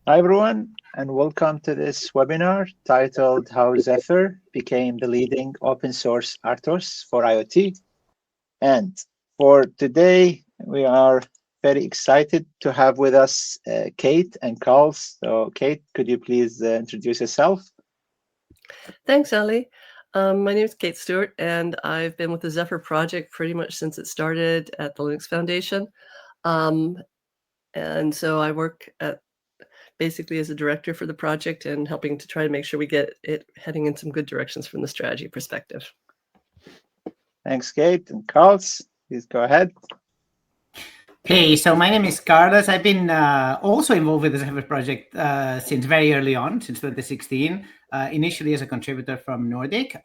Hi, everyone, and welcome to this webinar titled How Zephyr Became the Leading Open Source RTOS for IoT. And for today, we are very excited to have with us Kate and Carl. So, Kate, could you please introduce yourself? Thanks, Ali. My name is Kate Stewart, and I've been with the Zephyr project pretty much since it started at the Linux Foundation. And so I work basically as a director for the project and helping to try to make sure we get it heading in some good directions from the strategy perspective. Thanks, Kate. And Carl, please go ahead. Hey, so my name is Carlos. I've been also involved with the Zephyr project since very early on, since 2016, initially as a contributor from Nordic,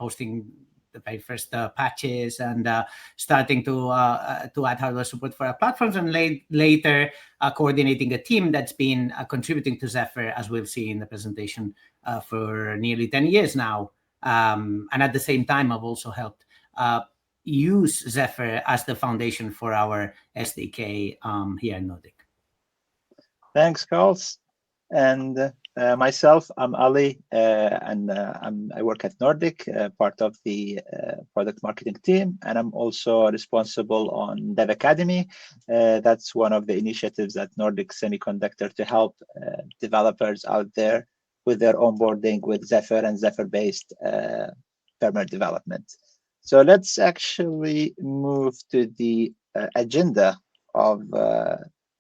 posting the very first patches and starting to add hardware support for our platforms, and later coordinating a team that's been contributing to Zephyr, as we'll see in the presentation, for nearly 10 years now. And at the same time, I've also helped use Zephyr as the foundation for our SDK here in Nordic. Thanks, Carl. And myself, I'm Ali, and I work at Nordic, part of the product marketing team, and I'm also responsible on Dev Academy. That's one of the initiatives at Nordic Semiconductor to help developers out there with their onboarding with Zephyr and Zephyr-based firmware development. So let's actually move to the agenda of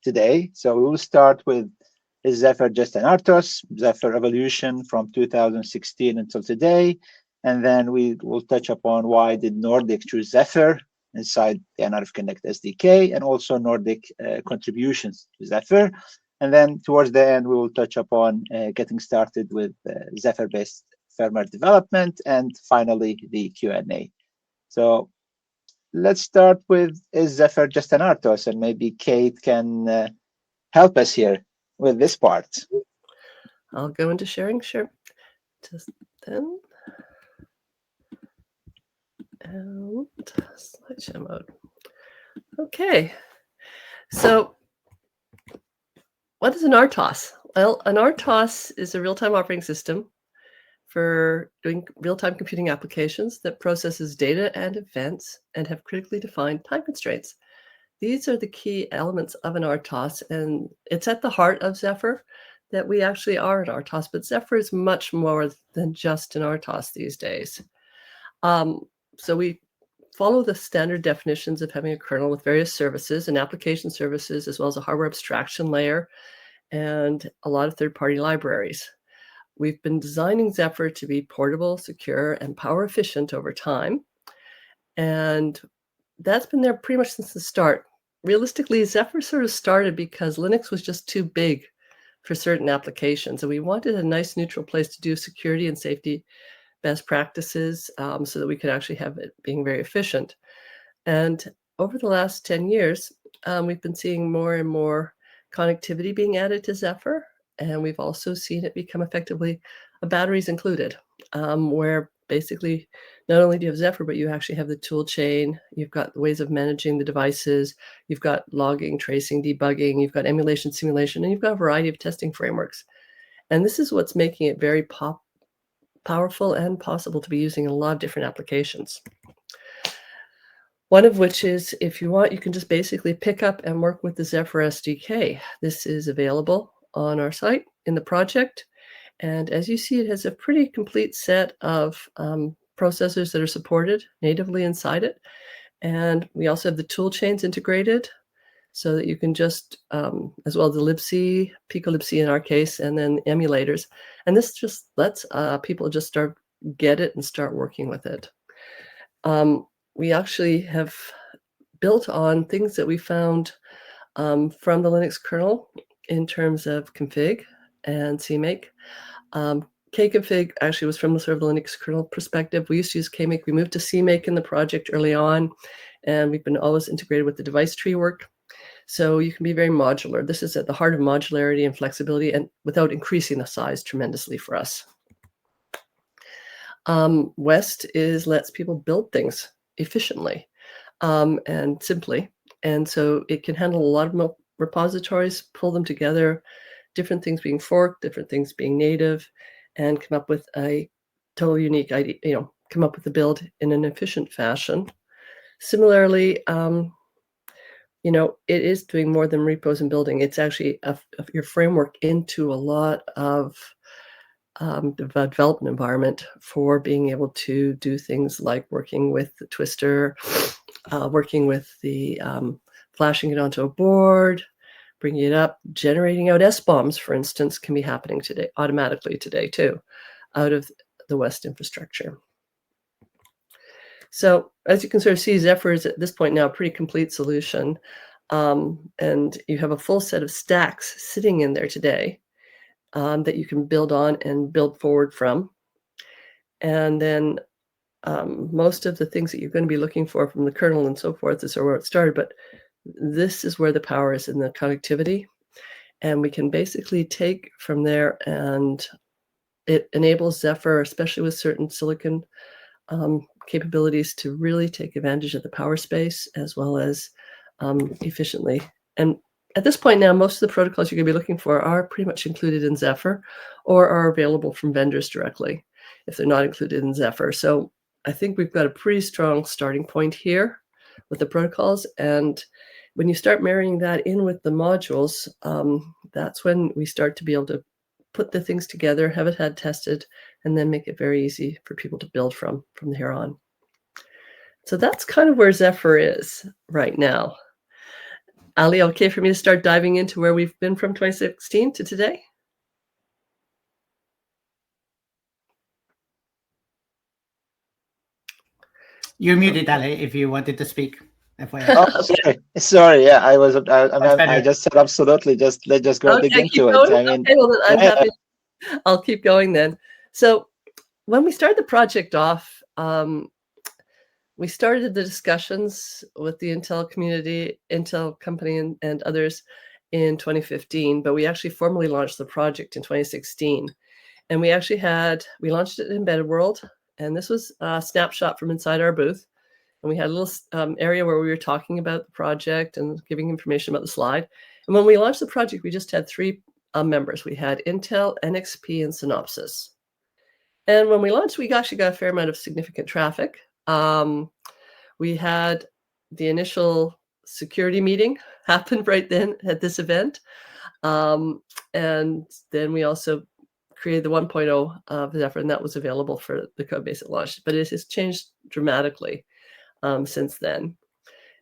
today. So we will start with, is Zephyr just an RTOS? Zephyr evolution from 2016 until today. And then we will touch upon why did Nordic choose Zephyr inside the NRF Connect SDK, and also Nordic contributions to Zephyr. And then towards the end, we will touch upon getting started with Zephyr-based firmware development, and finally the Q&A. So let's start with, is Zephyr just an RTOS? And maybe Kate can help us here with this part. I'll go into sharing, sure. Just then. And slideshow mode. Okay. So what is an RTOS? Well, an RTOS is a real-time operating system for doing real-time computing applications that processes data and events and have critically defined time constraints. These are the key elements of an RTOS, and it's at the heart of Zephyr that we actually are an RTOS, but Zephyr is much more than just an RTOS these days. So we follow the standard definitions of having a kernel with various services and application services, as well as a hardware abstraction layer and a lot of third-party libraries. We've been designing Zephyr to be portable, secure, and power efficient over time. And that's been there pretty much since the start. Realistically, Zephyr sort of started because Linux was just too big for certain applications. And we wanted a nice neutral place to do security and safety best practices so that we could actually have it being very efficient. And over the last 10 years, we've been seeing more and more connectivity being added to Zephyr. And we've also seen it become effectively a batteries included, where basically not only do you have Zephyr, but you actually have the tool chain, you've got ways of managing the devices, you've got logging, tracing, debugging, you've got emulation, simulation, and you've got a variety of testing frameworks. And this is what's making it very powerful and possible to be using in a lot of different applications. One of which is, if you want, you can just basically pick up and work with the Zephyr SDK. This is available on our site in the project. And as you see, it has a pretty complete set of processors that are supported natively inside it. And we also have the tool chains integrated so that you can just, as well as the libc, picolibc in our case, and then emulators. And this just lets people just get it and start working with it. We actually have built on things that we found from the Linux kernel in terms of config and CMake. Kconfig actually was from the sort of Linux kernel perspective. We used to use Kmake. We moved to CMake in the project early on, and we've been always integrated with the device tree work. So you can be very modular. This is at the heart of modularity and flexibility, and without increasing the size tremendously for us. West lets people build things efficiently and simply. And so it can handle a lot of repositories, pull them together, different things being forked, different things being native, and come up with a total unique idea, come up with the build in an efficient fashion. Similarly, it is doing more than repos and building. It's actually your framework into a lot of the development environment for being able to do things like working with the twister, working with the flashing it onto a board, bringing it up, generating out SBOMs, for instance, can be happening today automatically today too, out of the West infrastructure. So as you can sort of see, Zephyr is at this point now a pretty complete solution. And you have a full set of stacks sitting in there today that you can build on and build forward from. And then most of the things that you're going to be looking for from the kernel and so forth is where it started. But this is where the power is in the connectivity. And we can basically take from there, and it enables Zephyr, especially with certain silicon capabilities, to really take advantage of the power space as well as efficiently. And at this point now, most of the protocols you're going to be looking for are pretty much included in Zephyr or are available from vendors directly if they're not included in Zephyr. So I think we've got a pretty strong starting point here with the protocols. And when you start marrying that in with the modules, that's when we start to be able to put the things together, have it had tested, and then make it very easy for people to build from here on. So that's kind of where Zephyr is right now. Ali, okay for me to start diving into where we've been from 2016 to today? You're muted, Ali, if you wanted to speak. Oh, sorry. Yeah, I just said absolutely. Let's just go dig into it. I mean, okay, well, then I'm happy. I'll keep going then. So when we started the project off, we started the discussions with the Intel community, Intel company, and others in 2015, but we actually formally launched the project in 2016. And we launched it in Embedded World, and this was a snapshot from inside our booth. And we had a little area where we were talking about the project and giving information about the slide. And when we launched the project, we just had three members. We had Intel, NXP, and Synopsys. And when we launched, we actually got a fair amount of significant traffic. We had the initial security meeting happen right then at this event. And then we also created the 1.0 of Zephyr, and that was available for the code base at launch. But it has changed dramatically since then.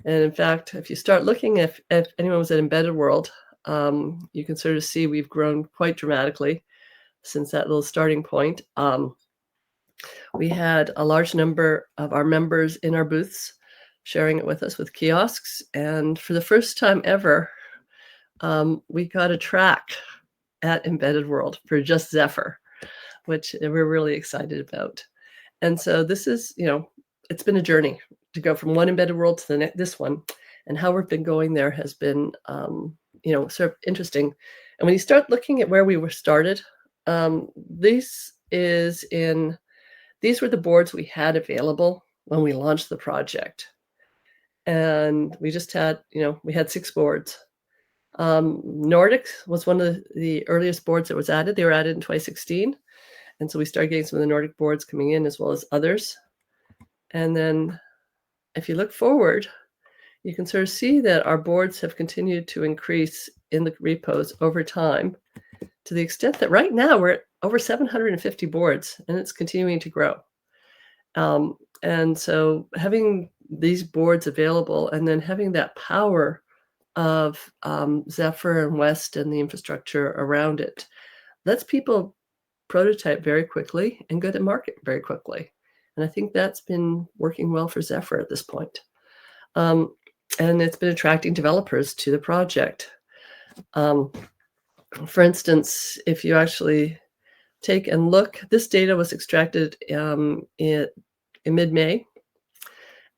And in fact, if you start looking, if anyone was at Embedded World, you can sort of see we've grown quite dramatically since that little starting point. We had a large number of our members in our booths sharing it with us with kiosks. And for the first time ever, we got a track at Embedded World for just Zephyr, which we're really excited about. And so this is, it's been a journey to go from one Embedded World to this one. And how we've been going there has been, sort of interesting. And when you start looking at where we were started, these were the boards we had available when we launched the project. And we just had, we had 6 boards. Nordic was one of the earliest boards that was added. They were added in 2016. And so we started getting some of the Nordic boards coming in as well as others. And then if you look forward, you can sort of see that our boards have continued to increase in the repos over time to the extent that right now we're at over 750 boards, and it's continuing to grow. And so having these boards available and then having that power of Zephyr and West and the infrastructure around it lets people prototype very quickly and go to market very quickly. And I think that's been working well for Zephyr at this point. And it's been attracting developers to the project. For instance, if you actually take and look, this data was extracted in mid-May.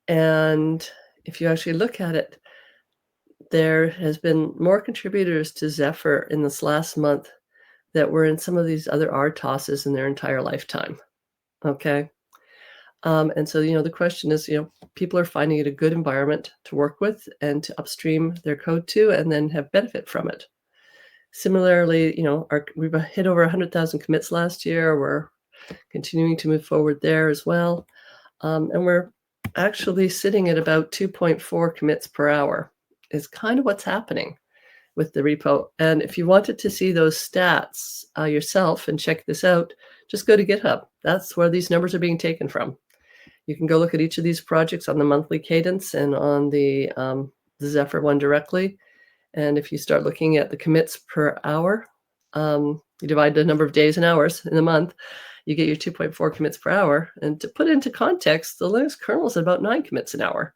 And if you actually look at it, there has been more contributors to Zephyr in this last month that were in some of these other RTOSs in their entire lifetime. Okay. And so, the question is, people are finding it a good environment to work with and to upstream their code to and then have benefit from it. Similarly, we've hit over 100,000 commits last year. We're continuing to move forward there as well. And we're actually sitting at about 2.4 commits per hour is kind of what's happening with the repo. And if you wanted to see those stats yourself and check this out, just go to GitHub. That's where these numbers are being taken from. You can go look at each of these projects on the monthly cadence and on the Zephyr one directly. And if you start looking at the commits per hour, you divide the number of days and hours in a month, you get your 2.4 commits per hour. And to put into context, the Linux kernel is about 9 commits an hour.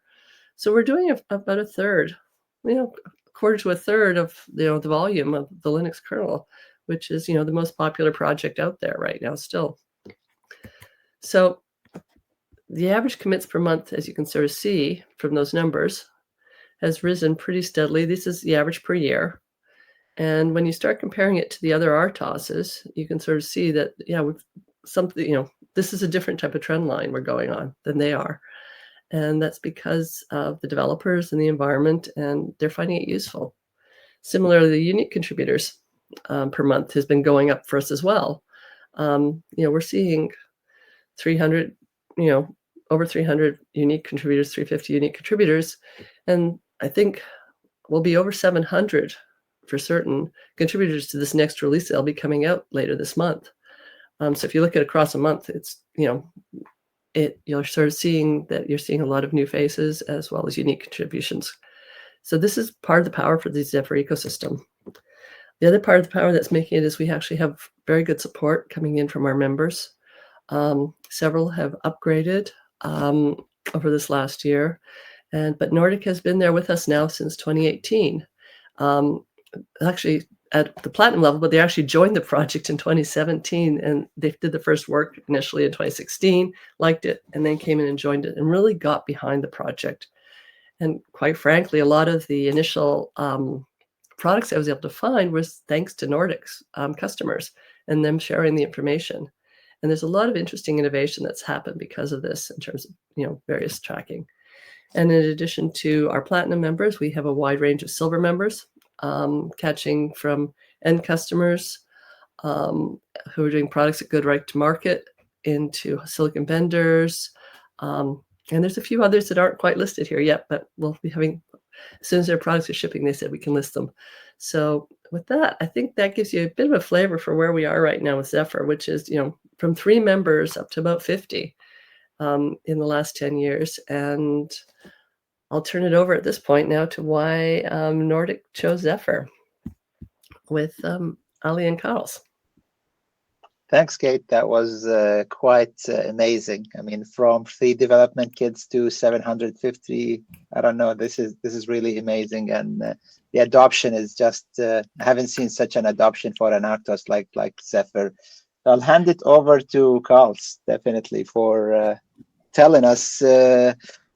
So we're doing about a third, quarter to a third of the volume of the Linux kernel, which is the most popular project out there right now still. So the average commits per month, as you can sort of see from those numbers, has risen pretty steadily. This is the average per year. And when you start comparing it to the other RTOSs, you can sort of see that, this is a different type of trend line we're going on than they are. And that's because of the developers and the environment, and they're finding it useful. Similarly, the unique contributors per month has been going up for us as well. We're seeing 300, over 300 unique contributors, 350 unique contributors. And I think we'll be over 700 for certain contributors to this next release that'll be coming out later this month. So if you look at across a month, it's, you're sort of seeing that you're seeing a lot of new faces as well as unique contributions. So this is part of the power for the Zephyr ecosystem. The other part of the power that's making it is we actually have very good support coming in from our members. Several have upgraded over this last year, but Nordic has been there with us now since 2018. Actually at the platinum level, but they actually joined the project in 2017, and they did the first work initially in 2016, liked it, and then came in and joined it and really got behind the project. And quite frankly, a lot of the initial products I was able to find was thanks to Nordic's customers and them sharing the information. And there's a lot of interesting innovation that's happened because of this in terms of various tracking. And in addition to our platinum members, we have a wide range of silver members, catching from end customers who are doing products at good right to market into silicon vendors. And there's a few others that aren't quite listed here yet, but we'll be having, as soon as their products are shipping, they said we can list them. So with that, I think that gives you a bit of a flavor for where we are right now with Zephyr, which is, from 3 members up to about 50 in the last 10 years. And I'll turn it over at this point now to why Nordic chose Zephyr with Ali and Carlos. Thanks, Kate. That was quite amazing. I mean, from 3 development kits to 750. I don't know. This is really amazing, and the adoption is just. I haven't seen such an adoption for an RTOS like Zephyr. I'll hand it over to Carlos, definitely, for telling us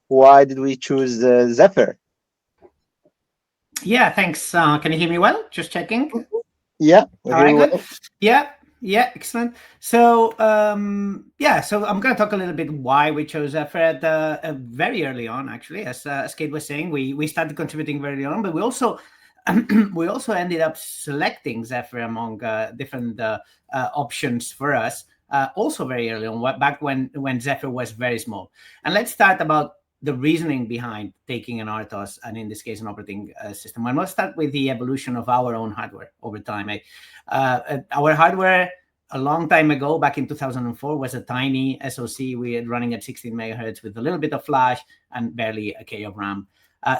why did we choose Zephyr. Yeah, thanks. Can you hear me well? Just checking. Yeah. All right, good. Well. Yeah, excellent. So, so I'm going to talk a little bit why we chose Zephyr very early on, actually. As Kate was saying, we started contributing very early on, but we also ended up selecting Zephyr among different options for us, also very early on, back when Zephyr was very small. And let's start about the reasoning behind taking an RTOS, and in this case, an operating system. And let's start with the evolution of our own hardware over time. Our hardware, a long time ago, back in 2004, was a tiny SoC we had running at 16 megahertz with a little bit of flash and barely a K of RAM.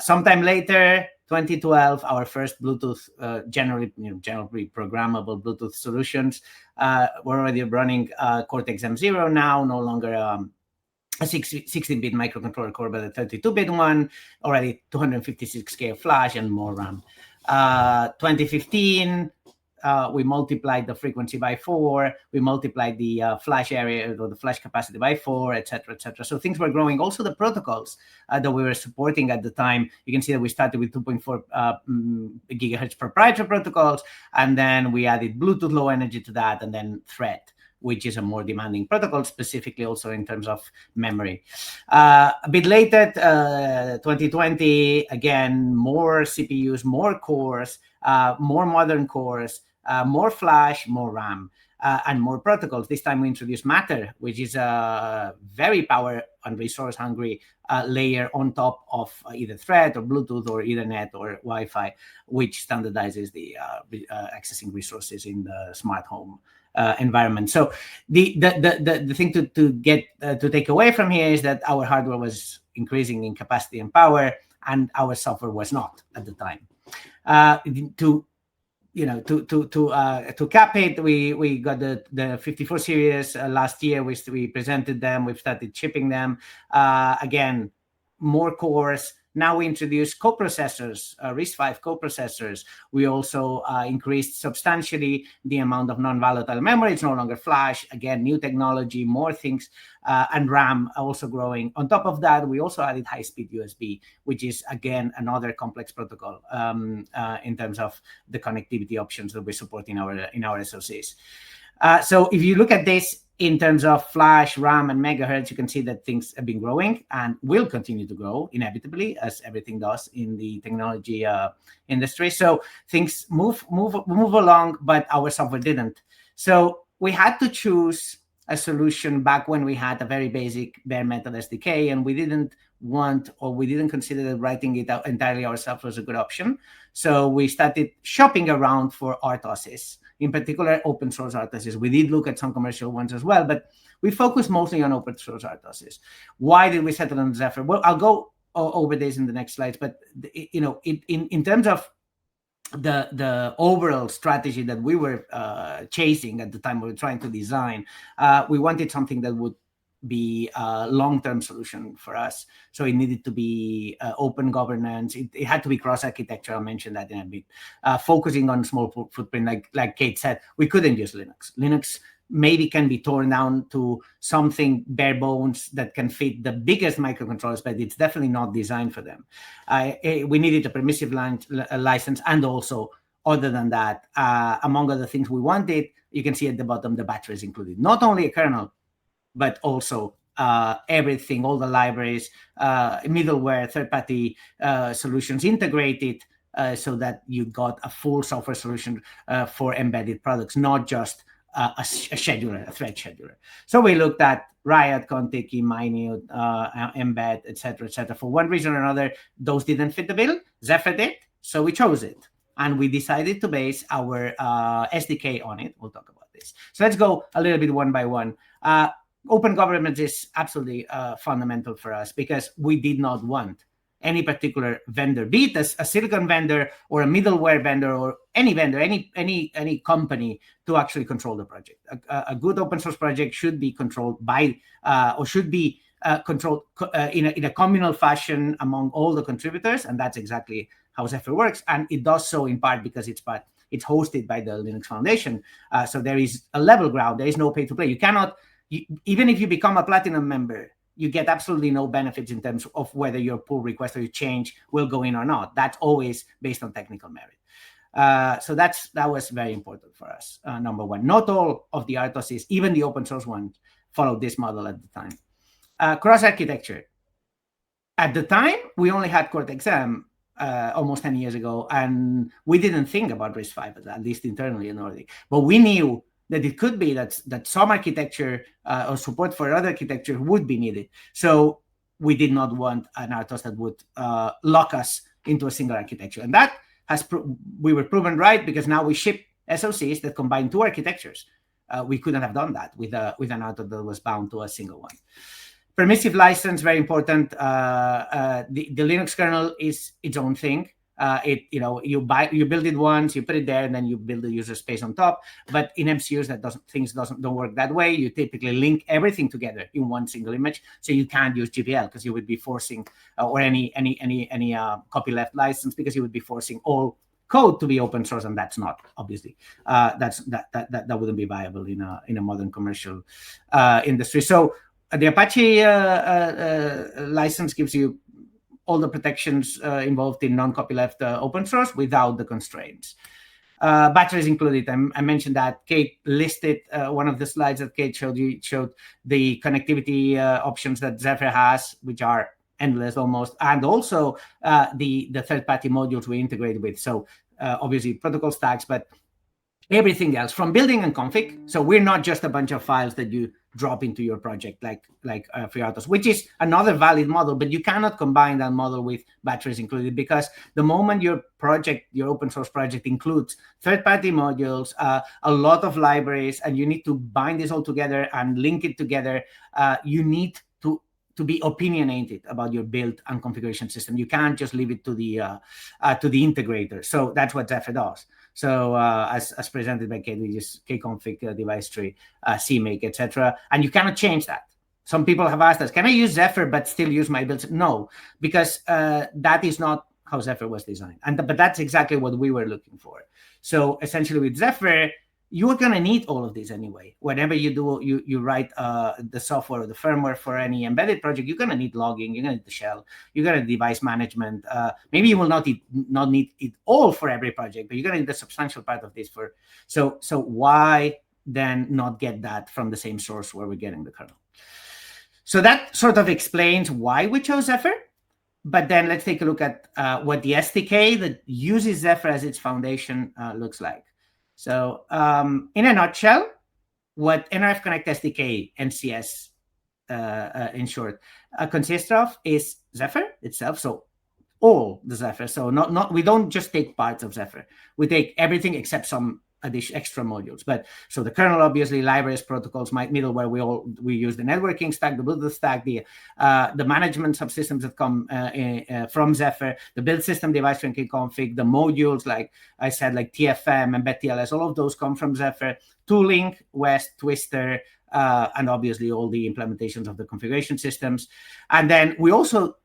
Sometime later, 2012, our first Bluetooth, generally programmable Bluetooth solutions were already running Cortex M0 now, no longer a 16-bit microcontroller core, but a 32-bit one, already 256K of flash and more RAM. 2015, we multiplied the frequency by 4, we multiplied the flash area or the flash capacity by 4, etc., etc. So things were growing. Also, the protocols that we were supporting at the time, you can see that we started with 2.4 gigahertz proprietary protocols, and then we added Bluetooth Low Energy to that, and then Thread, which is a more demanding protocol, specifically also in terms of memory. A bit later, 2020, again, more CPUs, more cores, more modern cores, more flash, more RAM, and more protocols. This time we introduced Matter, which is a very power and resource hungry layer on top of either Thread or Bluetooth or Ethernet or Wi-Fi, which standardizes the accessing resources in the smart home environment. So the thing to take away from here is that our hardware was increasing in capacity and power, and our software was not at the time. To cap it, we got the 54 series last year. We presented them. We've started shipping them. Again, more cores. Now we introduced coprocessors, RISC-V coprocessors. We also increased substantially the amount of non-volatile memory. It's no longer flash. Again, new technology, more things, and RAM also growing. On top of that, we also added high-speed USB, which is, again, another complex protocol in terms of the connectivity options that we support in our SoCs. So if you look at this in terms of flash, RAM, and megahertz, you can see that things have been growing and will continue to grow inevitably, as everything does in the technology industry. So things move along, but our software didn't. So we had to choose a solution back when we had a very basic bare metal SDK, and we didn't consider that writing it out entirely ourselves was a good option. So we started shopping around for RTOSs, in particular open source RTOSs. We did look at some commercial ones as well, but we focused mostly on open source RTOSs. Why did we settle on Zephyr? Well, I'll go over this in the next slides, but in terms of the overall strategy that we were chasing at the time we were trying to design, we wanted something that would be a long-term solution for us. So it needed to be open governance. It had to be cross-architecture. I'll mention that in a bit. Focusing on small footprint, like Kate said, we couldn't use Linux. Linux maybe can be torn down to something bare bones that can fit the biggest microcontrollers, but it's definitely not designed for them. We needed a permissive license, and also, other than that, among other things we wanted, you can see at the bottom the batteries included. Not only a kernel, but also everything, all the libraries, middleware, third-party solutions integrated so that you got a full software solution for embedded products, not just a scheduler, a thread scheduler. So we looked at Riot, Contiki, Minute, Embed, etc., etc. For one reason or another, those didn't fit the bill. Zephyr did, so we chose it. And we decided to base our SDK on it. We'll talk about this. So let's go a little bit one by one. Open governance is absolutely fundamental for us, because we did not want any particular vendor, be it a silicon vendor or a middleware vendor or any vendor, any company, to actually control the project. A good open source project should be controlled by or should be controlled in a communal fashion among all the contributors, and that's exactly how Zephyr works. And it does so in part because it's hosted by the Linux Foundation. So there is a level ground. There is no pay to play. You cannot. Even if you become a platinum member, you get absolutely no benefits in terms of whether your pull request or your change will go in or not. That's always based on technical merit. So that was very important for us, number one. Not all of the RTOSs, even the open source ones, followed this model at the time. Cross-architecture. At the time, we only had Cortex-M almost 10 years ago, and we didn't think about RISC-V, at least internally in Nordic. But we knew that it could be that some architecture or support for other architecture would be needed. So we did not want an RTOS that would lock us into a single architecture. And that we were proven right, because now we ship SoCs that combine two architectures. We couldn't have done that with an RTOS that was bound to a single one. Permissive license, very important. The Linux kernel is its own thing. You build it once, you put it there, and then you build the user space on top. But in MCUs, things don't work that way. You typically link everything together in one single image, so you can't use GPL, because you would be forcing, or any copyleft license, because you would be forcing all code to be open source, and that's not, obviously, that wouldn't be viable in a modern commercial industry. So the Apache license gives you all the protections involved in non-copyleft open source without the constraints. Batteries included. I mentioned that. Kate listed one of the slides that Kate showed the connectivity options that Zephyr has, which are endless almost, and also the third-party modules we integrate with. So obviously protocol stacks, but everything else from building and config. So we're not just a bunch of files that you drop into your project like FreeRTOS, which is another valid model, but you cannot combine that model with batteries included, because the moment your project, your open source project, includes third-party modules, a lot of libraries, and you need to bind this all together and link it together, you need to be opinionated about your build and configuration system. You can't just leave it to the integrator. So that's what Zephyr does. So as presented by Kate, we just kconfig, device tree, CMake, etc. And you cannot change that. Some people have asked us, can I use Zephyr but still use my builds? No, because that is not how Zephyr was designed. But that's exactly what we were looking for. So essentially with Zephyr, you are going to need all of this anyway. Whenever you write the software or the firmware for any embedded project, you're going to need logging, you're going to need the shell, you're going to need device management. Maybe you will not need it all for every project, but you're going to need a substantial part of this for. So why then not get that from the same source where we're getting the kernel? So that sort of explains why we chose Zephyr. But then let's take a look at what the SDK that uses Zephyr as its foundation looks like. So in a nutshell, what NRF Connect SDK, NCS in short, consists of is Zephyr itself. So all the Zephyr. So we don't just take parts of Zephyr. We take everything except some extra modules. But so the kernel, obviously, libraries, protocols, middleware, we use the networking stack, the Bluetooth stack, the management subsystems that come from Zephyr, the build system, device tree, config, the modules, like I said, like TFM and BetTLS, all of those come from Zephyr, tooling, West, Twister, and obviously all the implementations of the configuration systems. And then we also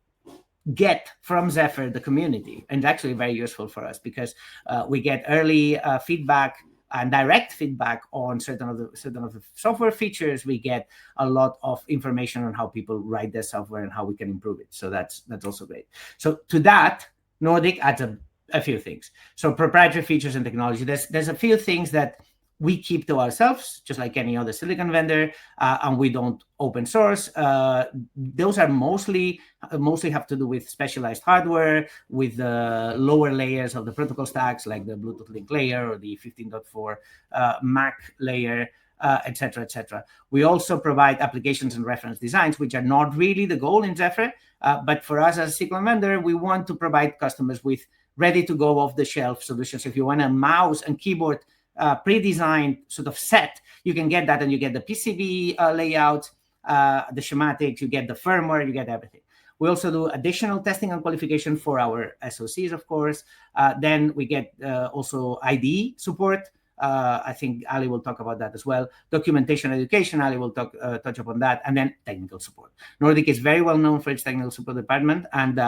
get from Zephyr the community, and it's actually very useful for us because we get early feedback and direct feedback on certain of the software features. We get a lot of information on how people write their software and how we can improve it. So that's also great. So to that, Nordic adds a few things. So proprietary features and technology. There's a few things that we keep to ourselves, just like any other silicon vendor, and we don't open source. Those are mostly have to do with specialized hardware, with the lower layers of the protocol stacks, like the Bluetooth link layer or the 15.4 MAC layer, etc., etc. We also provide applications and reference designs, which are not really the goal in Zephyr, but for us as a silicon vendor, we want to provide customers with ready-to-go off-the-shelf solutions. If you want a mouse and keyboard pre-designed sort of set, you can get that, and you get the PCB layout, the schematics, you get the firmware, you get everything. We also do additional testing and qualification for our SoCs, of course. Then we get also IDE support. I think Ali will talk about that as well. Documentation education, Ali will touch upon that. And then technical support. Nordic is very well known for its technical support department, and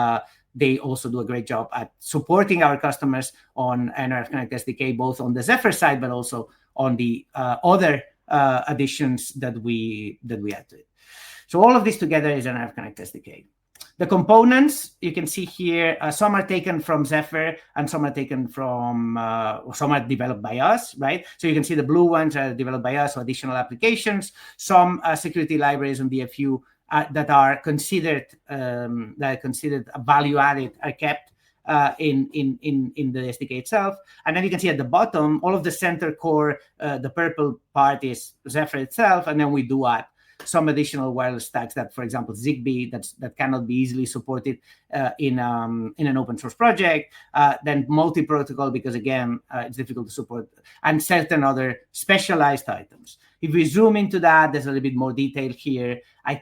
they also do a great job at supporting our customers on NRF Connect SDK, both on the Zephyr side, but also on the other additions that we add to it. So all of this together is NRF Connect SDK. The components, you can see here, some are taken from Zephyr and some are taken from, some are developed by us, right? So you can see the blue ones are developed by us, so additional applications. Some security libraries on DFU that are considered value added are kept in the SDK itself. And then you can see at the bottom, all of the center core, the purple part is Zephyr itself, and then we do add some additional wireless stacks that, for example, Zigbee, that cannot be easily supported in an open source project. Then multi-protocol, because again, it's difficult to support, and certain other specialized items. If we zoom into that, there's a little bit more detail here. I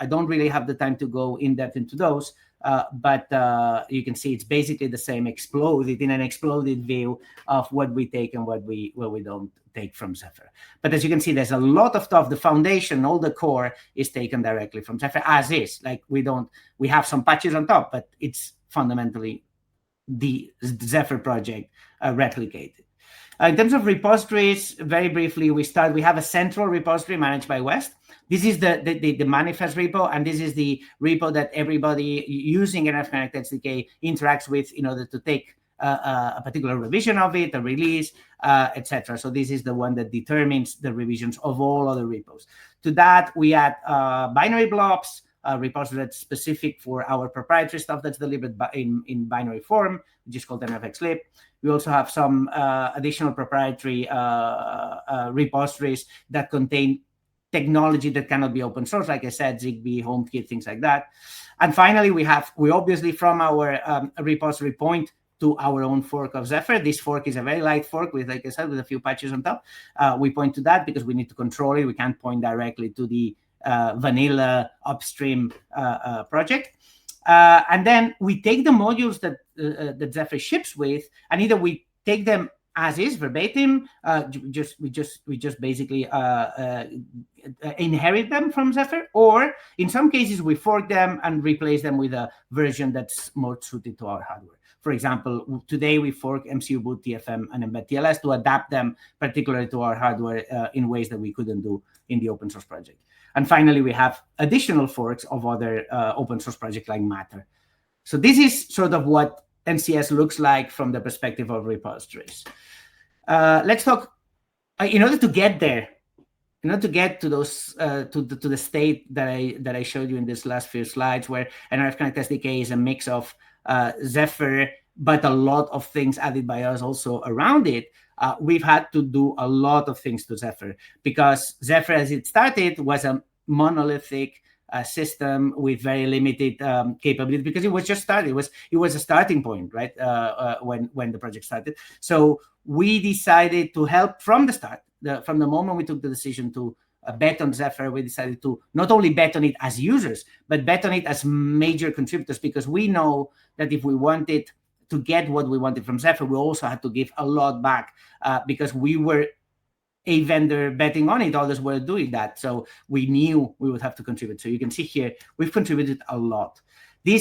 don't really have the time to go in depth into those, but you can see it's basically the same exploded view of what we take and what we don't take from Zephyr. But as you can see, there's a lot of stuff. The foundation, all the core is taken directly from Zephyr as is. Like we have some patches on top, but it's fundamentally the Zephyr project replicated. In terms of repositories, very briefly, we have a central repository managed by West. This is the manifest repo, and this is the repo that everybody using NRF Connect SDK interacts with in order to take a particular revision of it, a release, etc. So this is the one that determines the revisions of all other repos. To that, we add binary blobs, repository that's specific for our proprietary stuff that's delivered in binary form, which is called NFX-lib. We also have some additional proprietary repositories that contain technology that cannot be open source, like I said, Zigbee, HomeKit, things like that. And finally, we obviously from our repository point to our own fork of Zephyr. This fork is a very light fork with, like I said, with a few patches on top. We point to that because we need to control it. We can't point directly to the vanilla upstream project. And then we take the modules that Zephyr ships with, and either we take them as is, verbatim, we just basically inherit them from Zephyr, or in some cases we fork them and replace them with a version that's more suited to our hardware. For example, today we fork MCU boot, TFM, and embed TLS to adapt them particularly to our hardware in ways that we couldn't do in the open source project. And finally, we have additional forks of other open source projects like Matter. So this is sort of what NCS looks like from the perspective of repositories. Let's talk, in order to get there, in order to get to those to the state that I showed you in this last few slides, where NRF Connect SDK is a mix of Zephyr, but a lot of things added by us also around it. We've had to do a lot of things to Zephyr, because Zephyr, as it started, was a monolithic system with very limited capability, because it was just started. It was a starting point, right? When the project started. So we decided to help from the start. From the moment we took the decision to bet on Zephyr, we decided to not only bet on it as users, but bet on it as major contributors, because we know that if we wanted to get what we wanted from Zephyr, we also had to give a lot back, because we were a vendor betting on it, others were doing that. So we knew we would have to contribute. So you can see here, we've contributed a lot. I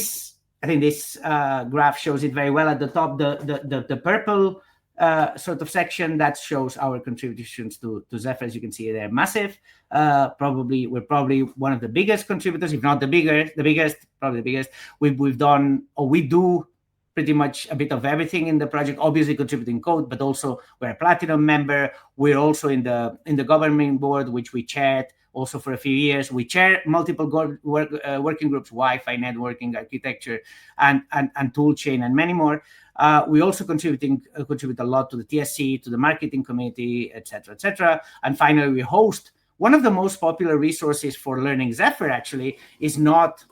think this graph shows it very well. At the top, the purple sort of section, that shows our contributions to Zephyr. As you can see, they're massive. We're probably one of the biggest contributors, if not the biggest, probably the biggest. We've done, or we do, pretty much a bit of everything in the project, obviously contributing code, but also we're a platinum member. We're also in the governing board, which we chaired also for a few years. We chair multiple working groups, Wi-Fi, networking, architecture, and toolchain, and many more. We also contribute a lot to the TSC, to the marketing committee, etc., etc. And finally, we host one of the most popular resources for learning Zephyr. Actually, is not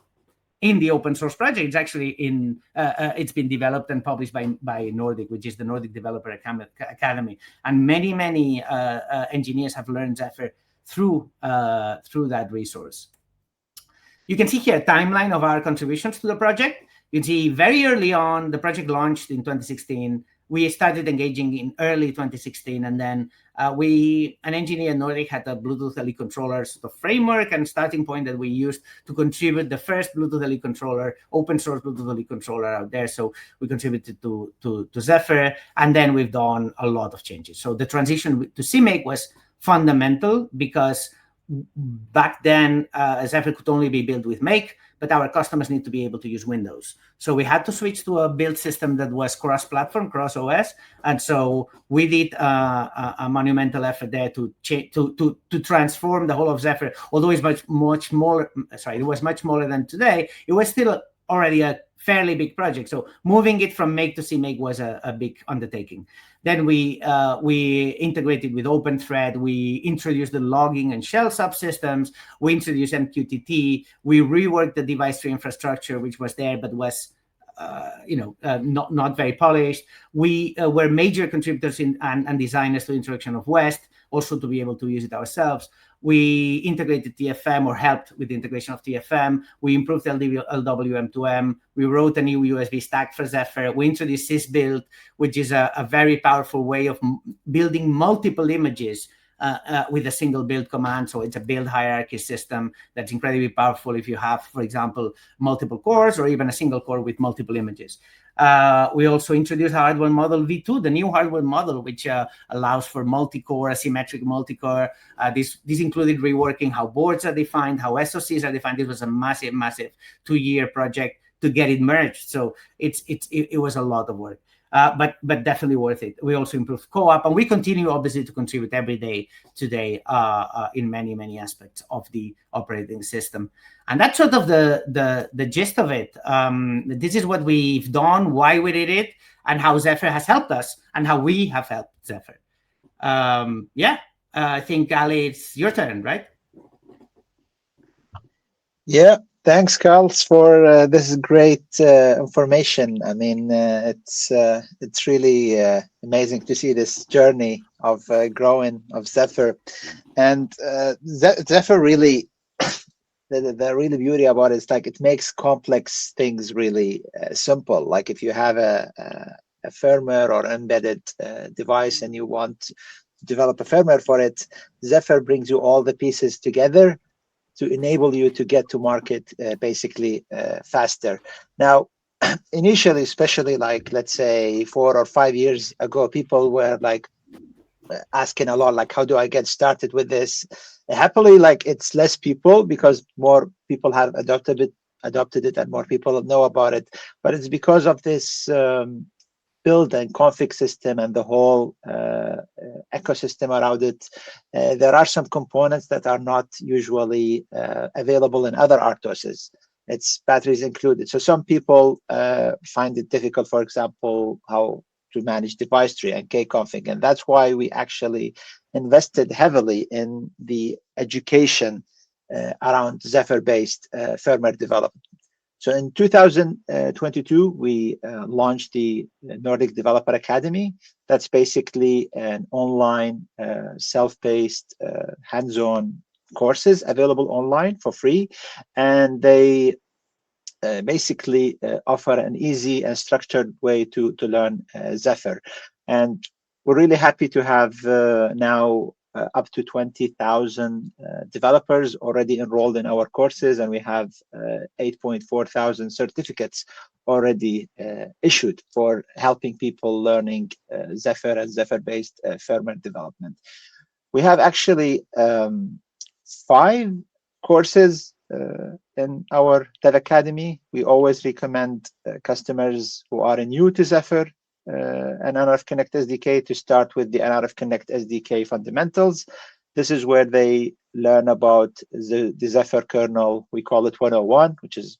in the open source project. It's actually it's been developed and published by Nordic, which is the Nordic Developer Academy. And many engineers have learned Zephyr through that resource. You can see here a timeline of our contributions to the project. You can see very early on, the project launched in 2016. We started engaging in early 2016, and then an engineer at Nordic had a Bluetooth LE controller sort of framework and starting point that we used to contribute the first Bluetooth LE controller, open source Bluetooth LE controller out there. So we contributed to Zephyr, and then we've done a lot of changes. So the transition to CMake was fundamental, because back then Zephyr could only be built with Make, but our customers need to be able to use Windows. So we had to switch to a build system that was cross-platform, cross-OS, and so we did a monumental effort there to transform the whole of Zephyr. Although it's much smaller, it was much smaller than today, it was still already a fairly big project. So moving it from Make to CMake was a big undertaking. Then we integrated with OpenThread. We introduced the logging and shell subsystems. We introduced MQTT. We reworked the device tree infrastructure, which was there but was not very polished. We were major contributors and designers to the introduction of West, also to be able to use it ourselves. We integrated TFM, or helped with the integration of TFM. We improved LWM2M. We wrote a new USB stack for Zephyr. We introduced sysbuild, which is a very powerful way of building multiple images with a single build command. So it's a build hierarchy system that's incredibly powerful if you have, for example, multiple cores, or even a single core with multiple images. We also introduced hardware model V2, the new hardware model, which allows for multi-core, asymmetric multi-core. This included reworking how boards are defined, how SoCs are defined. This was a massive 2-year project to get it merged. So it was a lot of work. but definitely worth it. We also improved co-op, and we continue obviously to contribute every day today in many aspects of the operating system. And that's sort of the gist of it. This is what we've done, why we did it, and how Zephyr has helped us, and how we have helped Zephyr. I think, Ali, it's your turn, right? Yeah, thanks, Carl, for this great information. I mean, it's really amazing to see this journey of growing of Zephyr, and Zephyr really. The really beauty about it is like it makes complex things really simple. Like if you have a firmware or embedded device and you want to develop a firmware for it, Zephyr brings you all the pieces together to enable you to get to market basically faster. Now, initially, especially like let's say 4 or 5 years ago, people were like asking a lot, like, how do I get started with this? Happily, like it's less people because more people have adopted it and more people know about it. But it's because of this build and config system and the whole ecosystem around it. There are some components that are not usually available in other RTOSs. It's batteries included. So some people find it difficult, for example, how to manage device tree and kconfig. And that's why we actually invested heavily in the education around Zephyr-based firmware development. So in 2022, we launched the Nordic Developer Academy. That's basically an online, self-paced, hands-on courses available online for free. And they basically offer an easy and structured way to learn Zephyr. And we're really happy to have now up to 20,000 developers already enrolled in our courses, and we have 8.4 thousand certificates already issued for helping people learning Zephyr and Zephyr-based firmware development. We have actually 5 courses in our Dev Academy. We always recommend customers who are new to Zephyr and NRF Connect SDK to start with the NRF Connect SDK fundamentals. This is where they learn about the Zephyr kernel. We call it 101, which is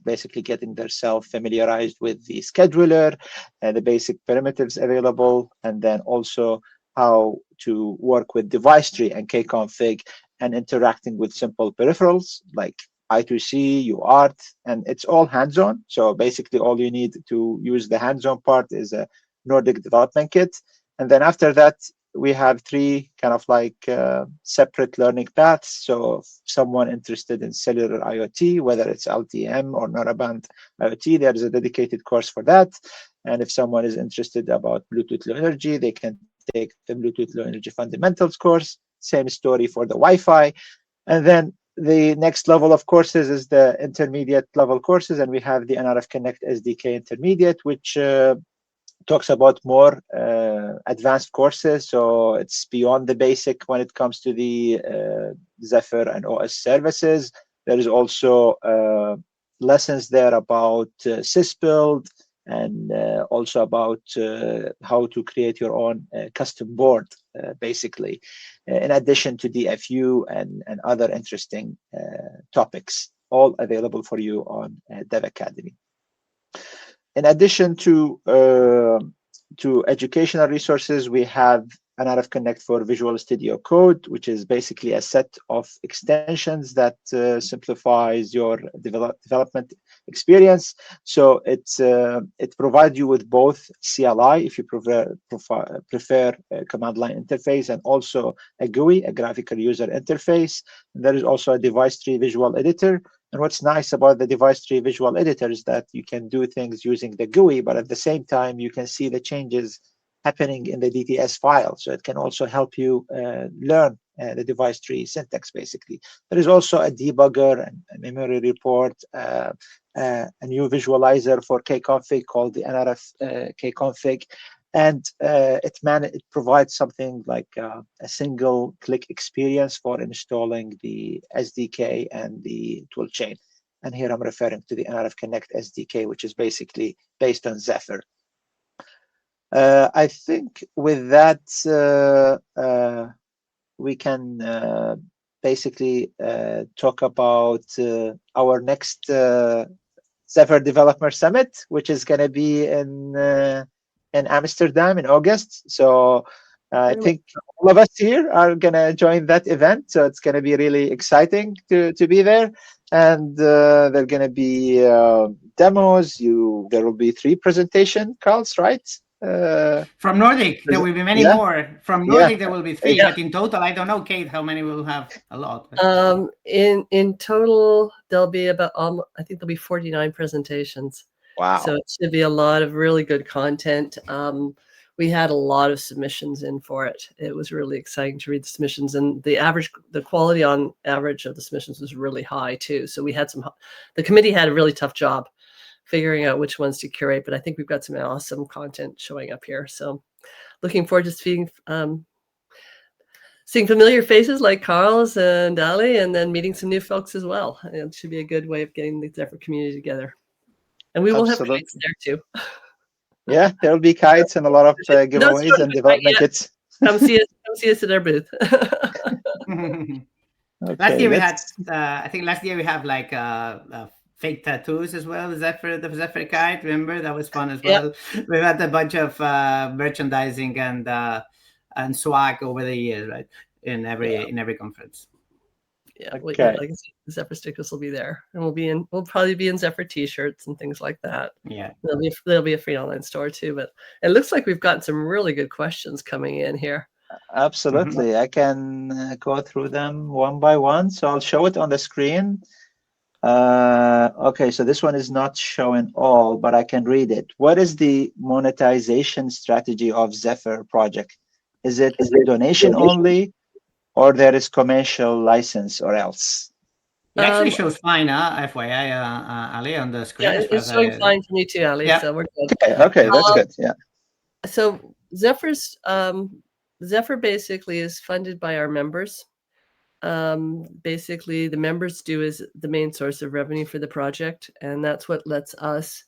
basically getting themselves familiarized with the scheduler and the basic primitives available, and then also how to work with device tree and kconfig and interacting with simple peripherals like I2C, UART, and it's all hands-on. So basically all you need to use the hands-on part is a Nordic development kit. And then after that, we have 3 kind of like separate learning paths. So if someone interested in cellular IoT, whether it's LTM or narrowband IoT, there is a dedicated course for that. And if someone is interested about Bluetooth Low Energy, they can take the Bluetooth Low Energy Fundamentals course. Same story for the Wi-Fi. And then the next level of courses is the intermediate level courses. And we have the NRF Connect SDK Intermediate, which talks about more advanced courses. So it's beyond the basic when it comes to the Zephyr and OS services. There is also lessons there about sysbuild, and also about how to create your own custom board, basically, in addition to DFU and other interesting topics, all available for you on Dev Academy. In addition to educational resources, we have NRF Connect for Visual Studio Code, which is basically a set of extensions that simplifies your development experience. So it provides you with both CLI, if you prefer a command line interface, and also a GUI, a graphical user interface. And there is also a device tree visual editor. And what's nice about the device tree visual editor is that you can do things using the GUI, but at the same time, you can see the changes happening in the DTS file. So it can also help you learn the device tree syntax, basically. There is also a debugger and a memory report, a new visualizer for kconfig called the NRF kconfig. And it provides something like a single click experience for installing the SDK and the toolchain. And here I'm referring to the NRF Connect SDK, which is basically based on Zephyr. I think with that, we can basically talk about our next Zephyr Developer Summit, which is going to be in Amsterdam in August. So I think all of us here are going to join that event. So it's going to be really exciting to be there. And there are going to be demos. There will be 3 presentation, Carls, right? From Nordic, there will be many more. From Nordic, there will be 3, but in total, I don't know, Kate, how many we'll have. A lot. In total, there'll be about I think there'll be 49 presentations. Wow! So it should be a lot of really good content. We had a lot of submissions in for it. It was really exciting to read the submissions, and the quality on average of the submissions was really high too. So we had the committee had a really tough job figuring out which ones to curate, but I think we've got some awesome content showing up here. So looking forward to seeing familiar faces like Carl's and Ali, and then meeting some new folks as well. It should be a good way of getting the Zephyr community together. And we will have kites there too. Yeah, there'll be kites and a lot of giveaways and development kits. Come see us at our booth. Last year we had, I think last year we have like fake tattoos as well. The Zephyr kite, remember? That was fun as well. Yep. We had a bunch of merchandising and swag over the years, right? In every conference. Yeah, like I said, the Zephyr stickers will be there, and we'll probably be in Zephyr t-shirts and things like that. Yeah, there'll be a free online store too. But it looks like we've got some really good questions coming in here. Absolutely, I can go through them one by one. So I'll show it on the screen. Okay, so this one is not showing all, but I can read it. What is the monetization strategy of Zephyr project? Is it donation only, or there is commercial license or else? It actually shows fine, FYI, Ali, on the screen. Yeah, it's showing fine for me too, Ali. Yeah. So we're good. Okay, that's good. Yeah. So Zephyr basically is funded by our members. Basically, the members do is the main source of revenue for the project, and that's what lets us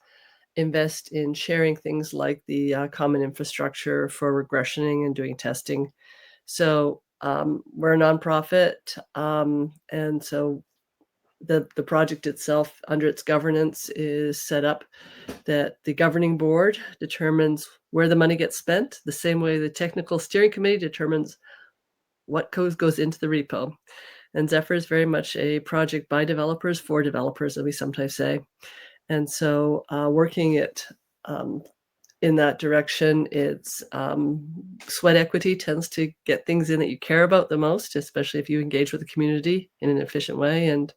invest in sharing things like the common infrastructure for regressioning and doing testing. So we're a nonprofit, and so the project itself, under its governance, is set up that the governing board determines where the money gets spent, the same way the technical steering committee determines what code goes into the repo. And Zephyr is very much a project by developers for developers, as we sometimes say. And so working it in that direction, it's sweat equity tends to get things in that you care about the most, especially if you engage with the community in an efficient way and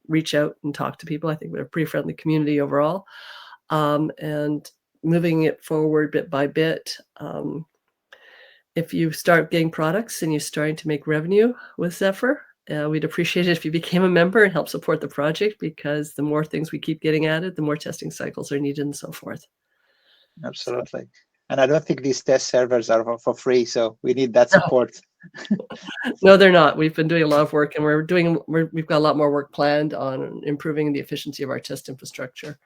reach out and talk to people. I think we're a pretty friendly community overall. And moving it forward bit by bit. If you start getting products and you're starting to make revenue with Zephyr, we'd appreciate it if you became a member and help support the project, because the more things we keep getting added, the more testing cycles are needed and so forth. Absolutely. And I don't think these test servers are for free, so we need that support. No, they're not. We've been doing a lot of work, and we've got a lot more work planned on improving the efficiency of our test infrastructure.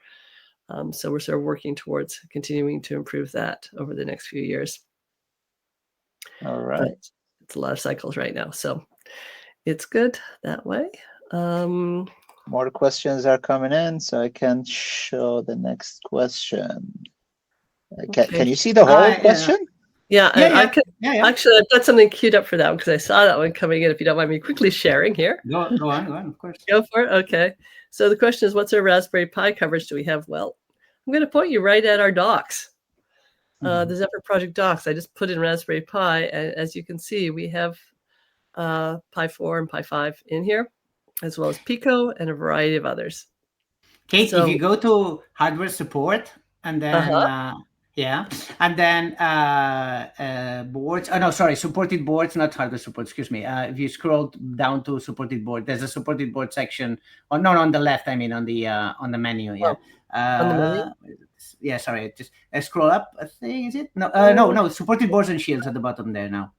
So we're sort of working towards continuing to improve that over the next few years. All right. But it's a lot of cycles right now, so it's good that way. More questions are coming in, so I can show the next question. Can you see the whole question? Yeah. Actually, I've got something queued up for that because I saw that one coming in. If you don't mind me quickly sharing here. Go on, of course. Go for it. Okay. So the question is, what's our Raspberry Pi coverage do we have? Well, I'm going to point you right at our docs. The Zephyr project docs. I just put in Raspberry Pi, and as you can see, we have Pi 4 and Pi 5 in here, as well as Pico and a variety of others. Kate, if you go to hardware support and then and then boards. Oh no, sorry, supported boards, not hardware support. Excuse me. If you scroll down to supported board, there's a supported board section. Oh no, on the left. I mean, on the menu. Yeah. On the menu. Yeah, sorry. Just scroll up. I think is it? No, no. Supported boards and shields at the bottom there now.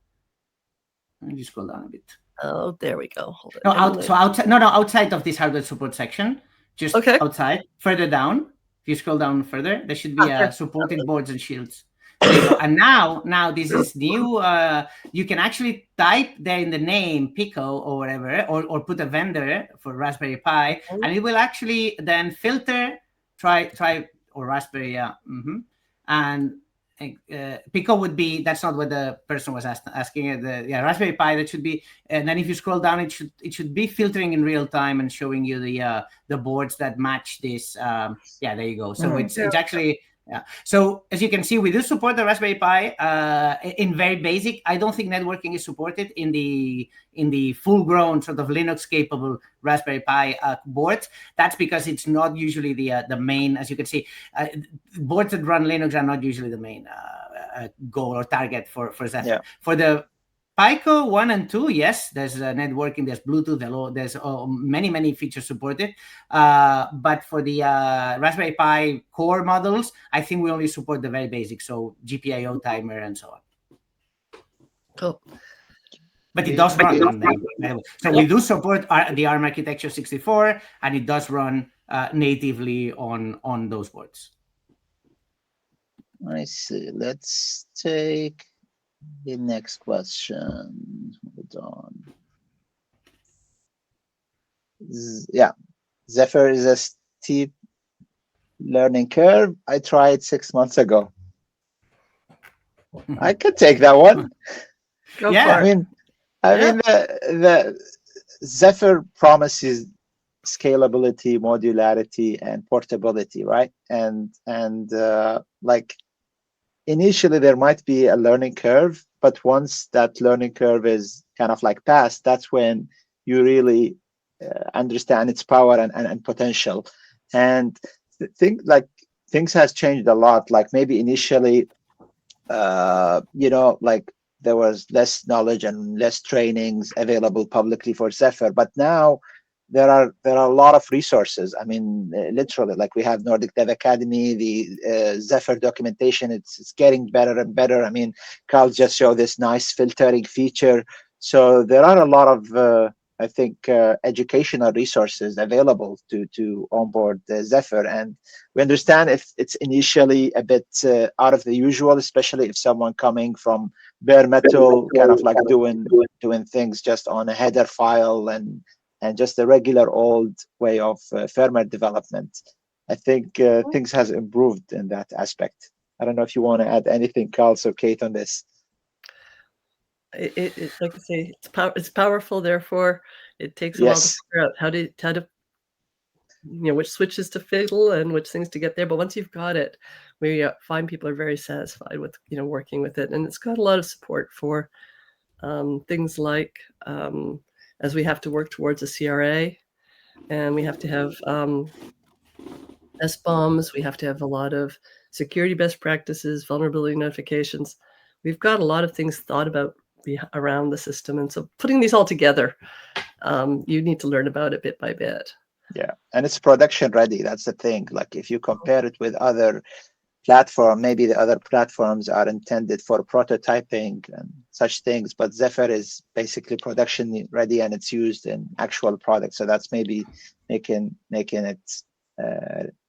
Let me just scroll down a bit. Oh, there we go. Hold it. Outside of this hardware support section, just outside, further down. If you scroll down further, there should be Sure. supported boards and shields. There you go. And now this is new. You can actually type there in the name Pico or whatever, or put a vendor for Raspberry Pi, and it will actually then filter try or Raspberry, and Pico would be, that's not what the person was asking. Raspberry Pi, that should be, and then if you scroll down, it should be filtering in real time and showing you the boards that match this. There you go. So it's actually. Yeah. So as you can see, we do support the Raspberry Pi in very basic. I don't think networking is supported in the full-grown sort of Linux-capable Raspberry Pi boards. That's because it's not usually the main. As you can see, boards that run Linux are not usually the main goal or target for Zephyr. Yeah. For the Pico 1 and 2, yes, there's networking, there's Bluetooth, there's many features supported. But for the Raspberry Pi core models, I think we only support the very basic, so GPIO timer and so on. Cool. But it does run on them. So we do support the ARM architecture 64, and it does run natively on those boards. I see. Let's take the next question. Hold on. Yeah, Zephyr is a steep learning curve. I tried 6 months ago. I could take that one. Go for it. I mean, the Zephyr promises scalability, modularity, and portability, right? And like initially there might be a learning curve, but once that learning curve is kind of like passed, that's when you really understand its power and potential. And things has changed a lot. Like maybe initially, like there was less knowledge and less trainings available publicly for Zephyr, but now there are a lot of resources. I mean, literally, like we have Nordic Dev Academy, the Zephyr documentation, it's getting better and better. I mean, Carl just showed this nice filtering feature. So there are a lot of, I think, educational resources available to onboard Zephyr. And we understand if it's initially a bit out of the usual, especially if someone coming from bare metal, kind of like doing things just on a header file and just a regular old way of firmware development. I think things has improved in that aspect. I don't know if you want to add anything, Carl or Kate, on this. It's like I say, it's powerful. Therefore, it takes a while to figure out how to which switches to fiddle and which things to get there. But once you've got it, we find people are very satisfied with working with it, and it's got a lot of support for things like as we have to work towards a CRA, and we have to have SBOMs, we have to have a lot of security best practices, vulnerability notifications. We've got a lot of things thought about around the system, and so putting these all together, you need to learn about it bit by bit. Yeah, and it's production ready. That's the thing. Like if you compare it with other platform, maybe the other platforms are intended for prototyping and such things, but Zephyr is basically production ready and it's used in actual products. So that's maybe making it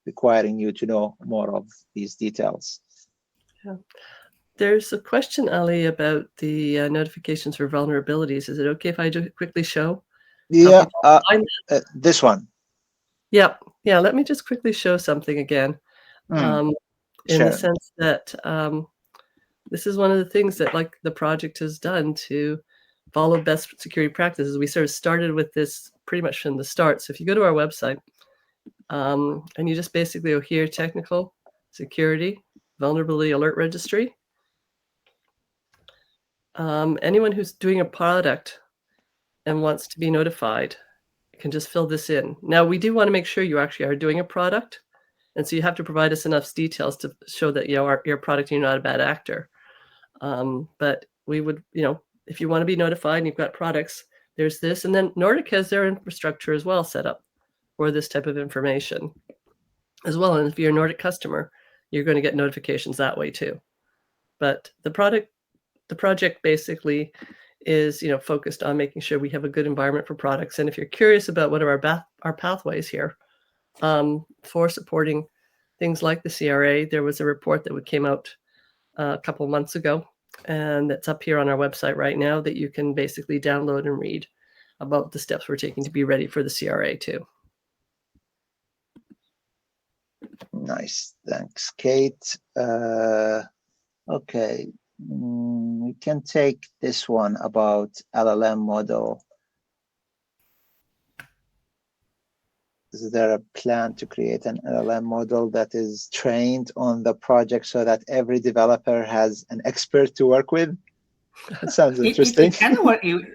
requiring you to know more of these details. Yeah. There's a question, Ali, about the notifications for vulnerabilities. Is it okay if I just quickly show? Yeah, this one. Yeah. Let me just quickly show something again. In the sense that this is one of the things that like the project has done to follow best security practices. We sort of started with this pretty much from the start. So if you go to our website and you just basically go here, technical, security, vulnerability alert registry. Anyone who's doing a product and wants to be notified can just fill this in. Now, we do want to make sure you actually are doing a product. And so you have to provide us enough details to show that your product, you're not a bad actor. But we would, if you want to be notified and you've got products, there's this. And then Nordic has their infrastructure as well set up for this type of information as well. And if you're a Nordic customer, you're going to get notifications that way too. But the project basically is, focused on making sure we have a good environment for products. And if you're curious about what are our pathways here, for supporting things like the CRA. There was a report that came out a couple months ago, and it's up here on our website right now that you can basically download and read about the steps we're taking to be ready for the CRA too. Nice, thanks, Kate. Okay, we can take this one about LLM model. Is there a plan to create an LLM model that is trained on the project so that every developer has an expert to work with? That sounds interesting. It kind of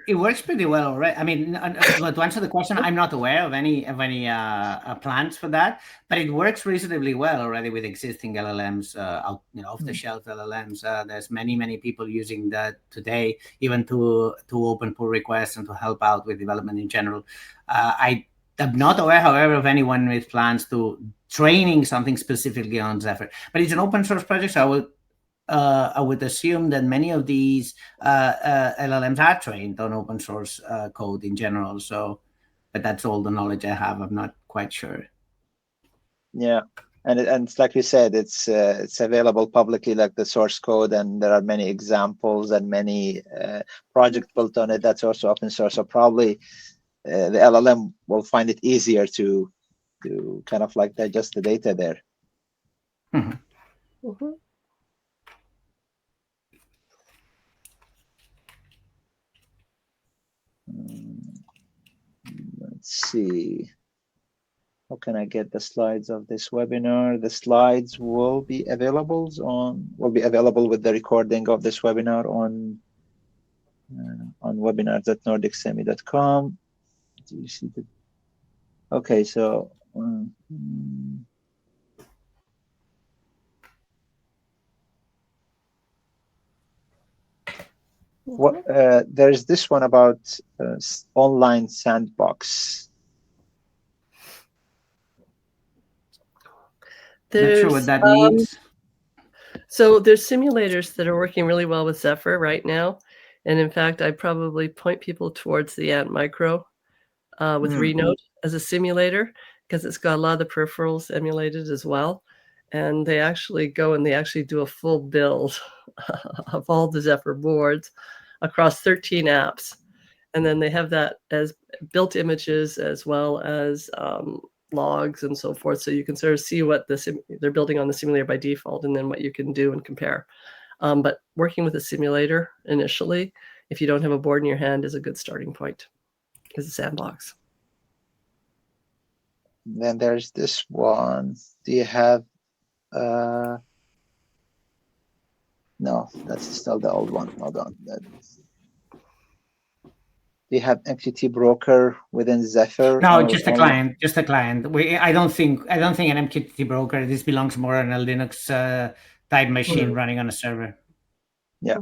it works pretty well, right? I mean, to answer the question, I'm not aware of any plans for that, but it works reasonably well already with existing LLMs, off-the-shelf LLMs. There's many people using that today, even to open pull requests and to help out with development in general. I'm not aware, however, of anyone with plans to training something specifically on Zephyr, but it's an open source project, so I would assume that many of these LLMs are trained on open source code in general. So, but that's all the knowledge I have. I'm not quite sure. Yeah, and it's like you said, it's available publicly, like the source code, and there are many examples and many projects built on it that's also open source. So probably the LLM will find it easier to kind of like digest the data there. Mm-hmm. Mm-hmm. Let's see. How can I get the slides of this webinar? The slides will be available with the recording of this webinar on webinars.nordicsemi.com. Do you see the? Okay, so there's this one about online sandbox. Not sure what that means. So there's simulators that are working really well with Zephyr right now. And in fact, I probably point people towards the Ant Micro with Renode as a simulator, because it's got a lot of the peripherals emulated as well. And they actually go and they actually do a full build of all the Zephyr boards across 13 apps. And then they have that as built images as well as logs and so forth. So you can sort of see what they're building on the simulator by default and then what you can do and compare. But working with a simulator initially, if you don't have a board in your hand, is a good starting point as a sandbox. Then there's this one. Do you have no, that's still the old one. Hold on. Do you have MQTT broker within Zephyr? No, just a client. Just a client. I don't think an MQTT broker. This belongs more on a Linux type machine running on a server. Yeah.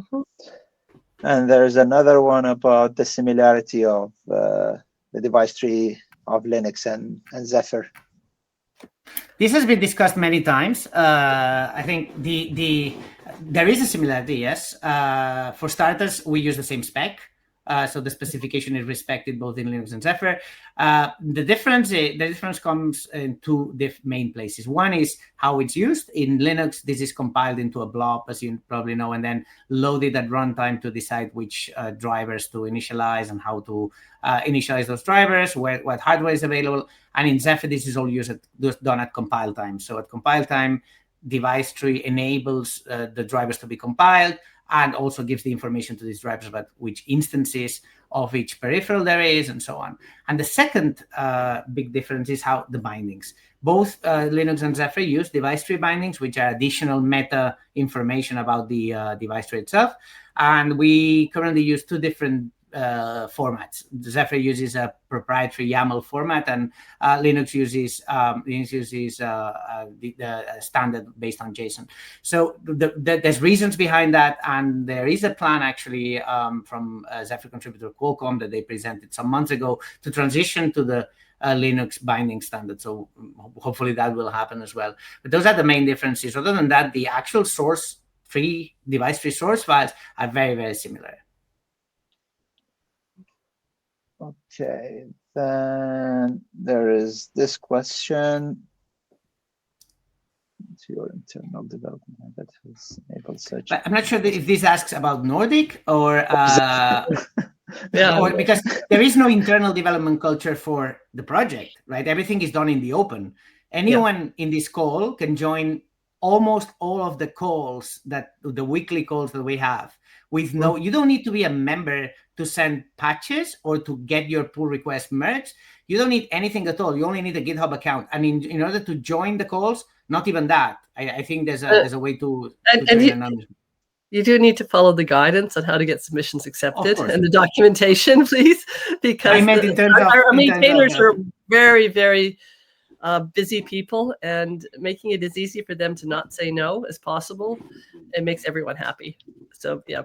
And there's another one about the similarity of the device tree of Linux and Zephyr. This has been discussed many times. I think there is a similarity, yes. For starters, we use the same spec. So the specification is respected both in Linux and Zephyr. The difference comes in two main places. One is how it's used. In Linux, this is compiled into a blob, as you probably know, and then loaded at runtime to decide which drivers to initialize and how to initialize those drivers, what hardware is available. And in Zephyr, this is all done at compile time. So at compile time, device tree enables the drivers to be compiled, and also gives the information to these drivers about which instances of each peripheral there is, and so on. And the second big difference is how the bindings. Both Linux and Zephyr use device tree bindings, which are additional meta information about the device tree itself. And we currently use two different formats. Zephyr uses a proprietary YAML format, and Linux uses the standard based on JSON. So there's reasons behind that, and there is a plan actually from Zephyr contributor Qualcomm that they presented some months ago to transition to the Linux binding standard. So hopefully that will happen as well. But those are the main differences. Other than that, the actual device tree source files are very, very similar. Okay, then there is this question. to your internal development that has enabled such. But I'm not sure if this asks about Nordic or Yeah. or because there is no internal development culture for the project, right? Everything is done in the open. Anyone in this call can join almost all of the calls, that the weekly calls that we have, with no, you don't need to be a member to send patches or to get your pull request merged. You don't need anything at all. You only need a GitHub account. And in order to join the calls, not even that. I think there's a way to train anonymous. You do need to follow the guidance on how to get submissions accepted course. and the documentation, please, because I meant in terms of our maintainers are very, very busy people, and making it as easy for them to not say no as possible, it makes everyone happy. So yeah.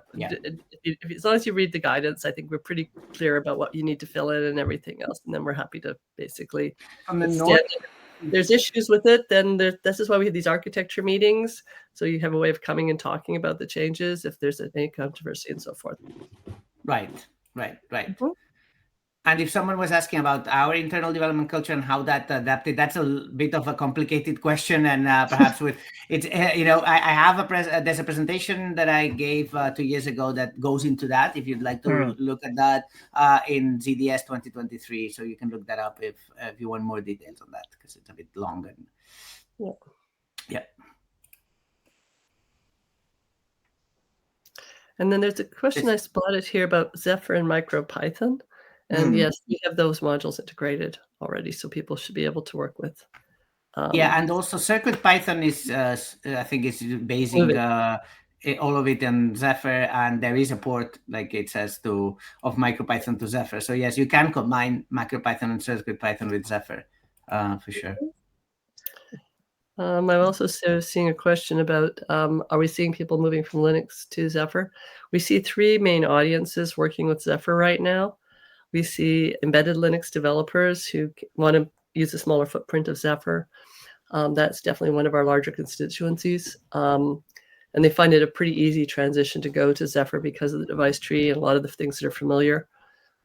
As long as you read the guidance, I think we're pretty clear about what you need to fill in and everything else, and then we're happy to basically. There's issues with it, then this is why we have these architecture meetings, so you have a way of coming and talking about the changes if there's any controversy and so forth. Right. And if someone was asking about our internal development culture and how that adapted, that's a bit of a complicated question, and perhaps with it's I have there's a presentation that I gave 2 years ago that goes into that. If you'd like to look at that in ZDS 2023, so you can look that up if you want more details on that, because it's a bit long. And yeah. And then there's a question I spotted here about Zephyr and MicroPython. And yes, we have those modules integrated already, so people should be able to work with. And also CircuitPython is, I think, is basing all of it in Zephyr, and there is a port, like it says, of MicroPython to Zephyr. So yes, you can combine MicroPython and CircuitPython with Zephyr, for sure. I'm also seeing a question about, are we seeing people moving from Linux to Zephyr? We see 3 main audiences working with Zephyr right now. We see embedded Linux developers who want to use a smaller footprint of Zephyr. That's definitely one of our larger constituencies. And they find it a pretty easy transition to go to Zephyr because of the device tree and a lot of the things that are familiar.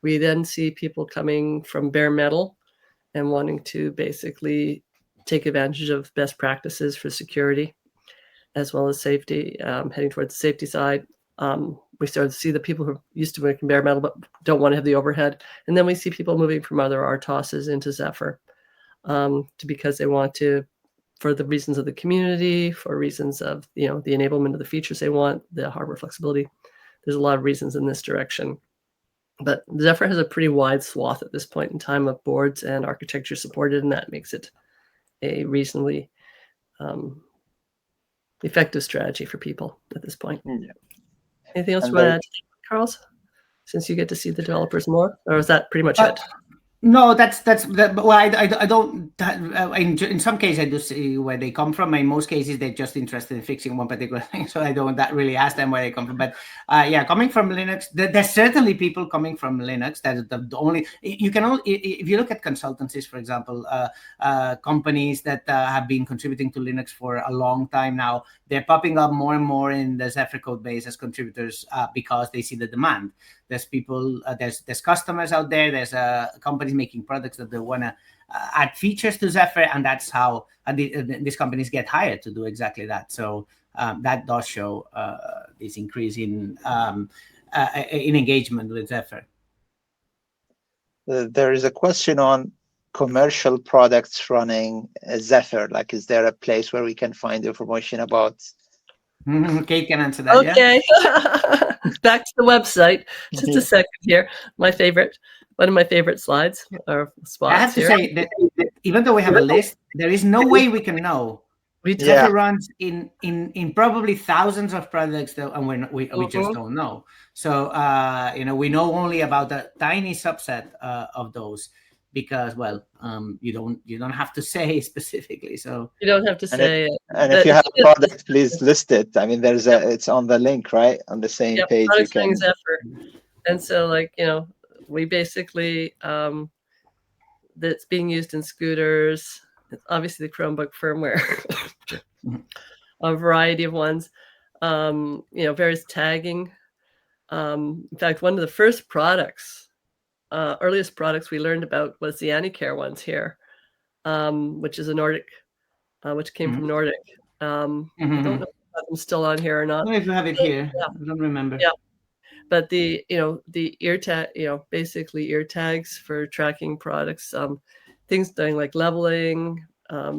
We then see people coming from bare metal and wanting to basically take advantage of best practices for security as well as safety, heading towards the safety side. We started to see the people who are used to working bare metal but don't want to have the overhead. And then we see people moving from other RTOSs into Zephyr because they want to, for the reasons of the community, for reasons of the enablement of the features they want, the hardware flexibility. There's a lot of reasons in this direction. But Zephyr has a pretty wide swath at this point in time of boards and architecture supported, and that makes it a reasonably effective strategy for people at this point. Yeah. Anything else you want to add, Carlos? Since you get to see the developers more, or is that pretty much it? No, that's well, I don't. In some cases, I do see where they come from. In most cases, they're just interested in fixing one particular thing, so I don't really ask them where they come from. But coming from Linux, there's certainly people coming from Linux. That's the only you can only if you look at consultancies, for example, companies that have been contributing to Linux for a long time now. They're popping up more and more in the Zephyr code base as contributors because they see the demand. There's people, there's customers out there. There's companies making products that they want to add features to Zephyr, and that's how these companies get hired to do exactly that. So that does show this increase in engagement with Zephyr. There is a question on commercial products running Zephyr. Like, is there a place where we can find information about? Kate can answer that. Okay. Back to the website. Just a second here. One of my favorite slides or spots. I have to say that even though we have a list, there is no way we can know. Zephyr runs in probably thousands of products, and we just don't know. So we know only about a tiny subset of those. Because you don't have to say specifically, so you don't have to say it. And if you have a product, please list it. I mean, it's on the link, right, on the same page. You can. Zephyr. And so, we basically that's being used in scooters. It's obviously the Chromebook firmware, a variety of ones. Various tagging. In fact, one of the first products. Earliest products we learned about was the AnyCare ones here, which is a Nordic, which came from Nordic. I don't know if I'm still on here or I not. don't know if you have it here. Yeah. I don't remember. Yeah. But the ear tag, basically ear tags for tracking products, things doing like leveling,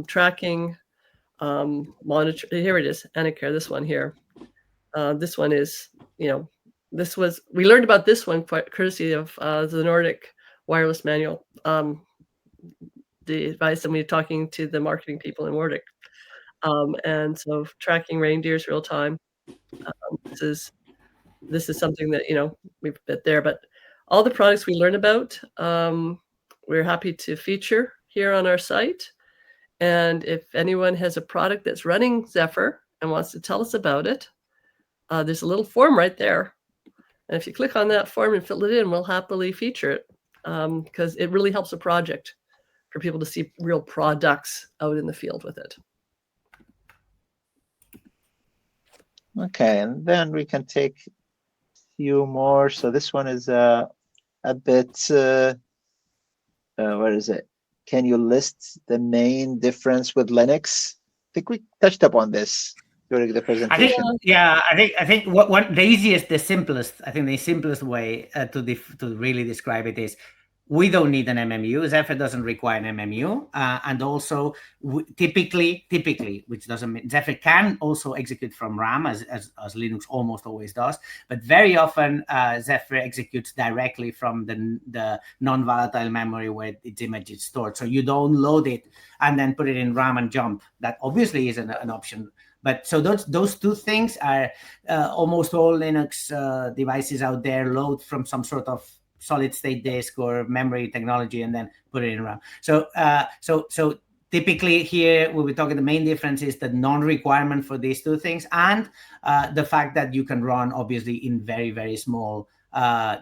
tracking, monitor. Here it is, Anacare, this one here. This one is, we learned about this one quite courtesy of the Nordic wireless manual. The advice, and we were talking to the marketing people in Nordic. And so tracking reindeers real time. This is something that, we've bit there, but all the products we learn about, we're happy to feature here on our site. And if anyone has a product that's running Zephyr and wants to tell us about it, there's a little form right there. And if you click on that form and fill it in, we'll happily feature it, because it really helps a project for people to see real products out in the field with it. Okay, and then we can take a few more. So this one is a bit, where is it? Can you list the main difference with Linux? I think we touched upon this during the presentation. I think what the easiest, the simplest way to really describe it is, we don't need an MMU. Zephyr doesn't require an MMU, and also typically, which doesn't mean Zephyr can also execute from RAM as Linux almost always does, but very often Zephyr executes directly from the non-volatile memory where its image is stored. So you don't load it and then put it in RAM and jump. That obviously is an option. But so those two things are almost all Linux devices out there load from some sort of solid state disk or memory technology and then put it in RAM. So typically here we'll be talking, the main difference is the non-requirement for these two things, and the fact that you can run obviously in very, very small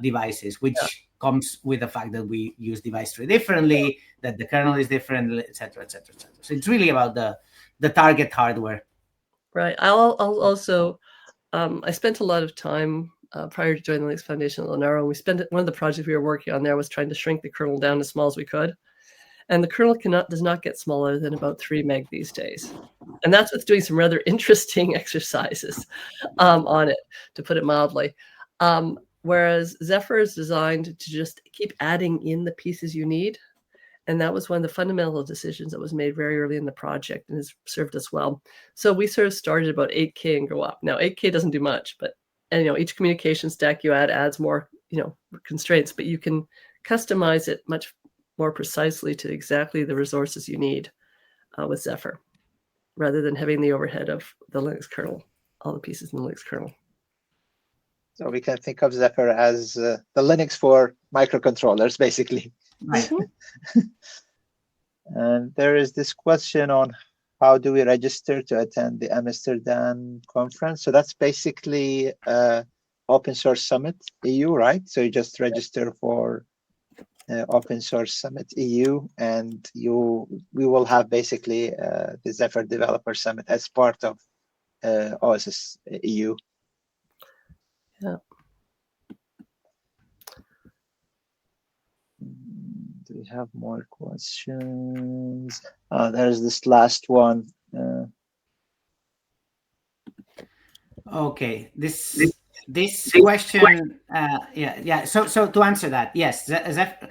devices, which comes with the fact that we use device tree differently, that the kernel is different, etc., etc., etc. So it's really about the target hardware. Right. I'll also, I spent a lot of time prior to joining the Linux Foundation at Linaro. One of the projects we were working on there was trying to shrink the kernel down as small as we could. And the kernel does not get smaller than about 3 meg these days. And that's what's doing some rather interesting exercises on it, to put it mildly. Whereas Zephyr is designed to just keep adding in the pieces you need. And that was one of the fundamental decisions that was made very early in the project and has served us well. So we sort of started about 8K and go up. Now, 8K doesn't do much, but each communication stack you add adds more, constraints, but you can customize it much more precisely to exactly the resources you need with Zephyr, rather than having the overhead of the Linux kernel, all the pieces in the Linux kernel. So we can think of Zephyr as the Linux for microcontrollers, basically. Right. And there is this question on how do we register to attend the Amsterdam conference? So that's basically Open Source Summit EU, right? So you just register for Open Source Summit EU, and we will have basically the Zephyr Developer Summit as part of OSS EU. Yeah. Do we have more questions? There's this last one. Okay, this question, So to answer that, yes, Zephyr.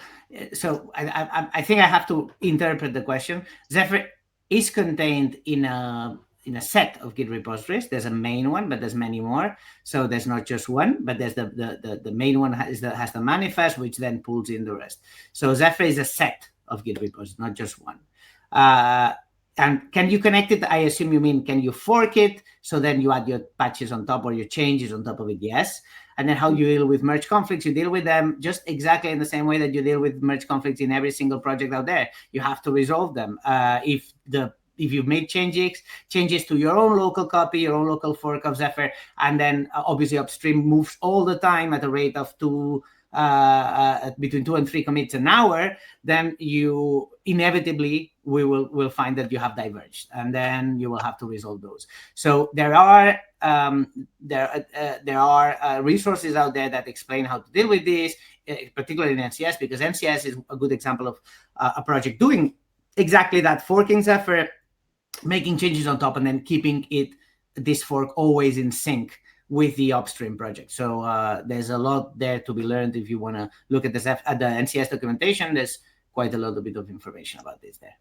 So I think I have to interpret the question. Zephyr is contained in a set of Git repositories. There's a main one, but there's many more. So there's not just one, but there's the main one has the manifest, which then pulls in the rest. So Zephyr is a set of Git repositories, not just one. And can you connect it? I assume you mean, can you fork it? So then you add your patches on top or your changes on top of it? Yes. And then how you deal with merge conflicts? You deal with them just exactly in the same way that you deal with merge conflicts in every single project out there. You have to resolve them. If you've made changes to your own local copy, your own local fork of Zephyr, and then obviously upstream moves all the time at a rate of between 2 and 3 commits an hour, then you inevitably will find that you have diverged, and then you will have to resolve those. So there are resources out there that explain how to deal with this, particularly in NCS, because NCS is a good example of a project doing exactly that, forking Zephyr making changes on top and then keeping this fork always in sync with the upstream project. So there's a lot there to be learned. If you want to look at the NCS documentation, there's quite a little bit of information about this there.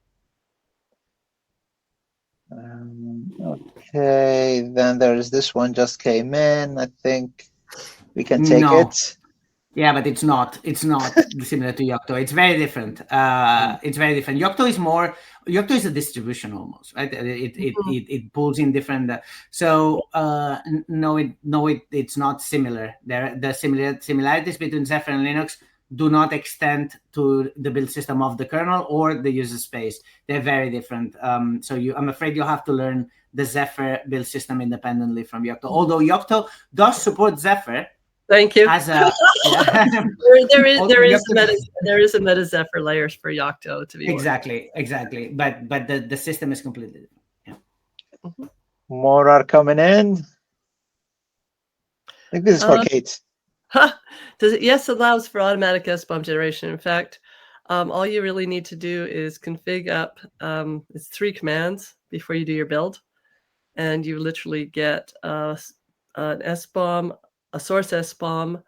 Okay, then there's this one just came in. I think we can take it. Yeah, but it's not similar to Yocto. It's very different. It's very different. Yocto is a distribution almost, right? It pulls in different. It's not similar. The similarities between Zephyr and Linux do not extend to the build system of the kernel or the user space. They're very different. I'm afraid you'll have to learn the Zephyr build system independently from Yocto. Although Yocto does support Zephyr. Thank you. As a, there is a meta Zephyr layers for Yocto to be exactly. But the system is completely different. Yeah. More are coming in. I think this is for Kate. Yes, allows for automatic SBOM generation. In fact, all you really need to do is config up. It's 3 commands before you do your build, and you literally get an SBOM. A source SBOM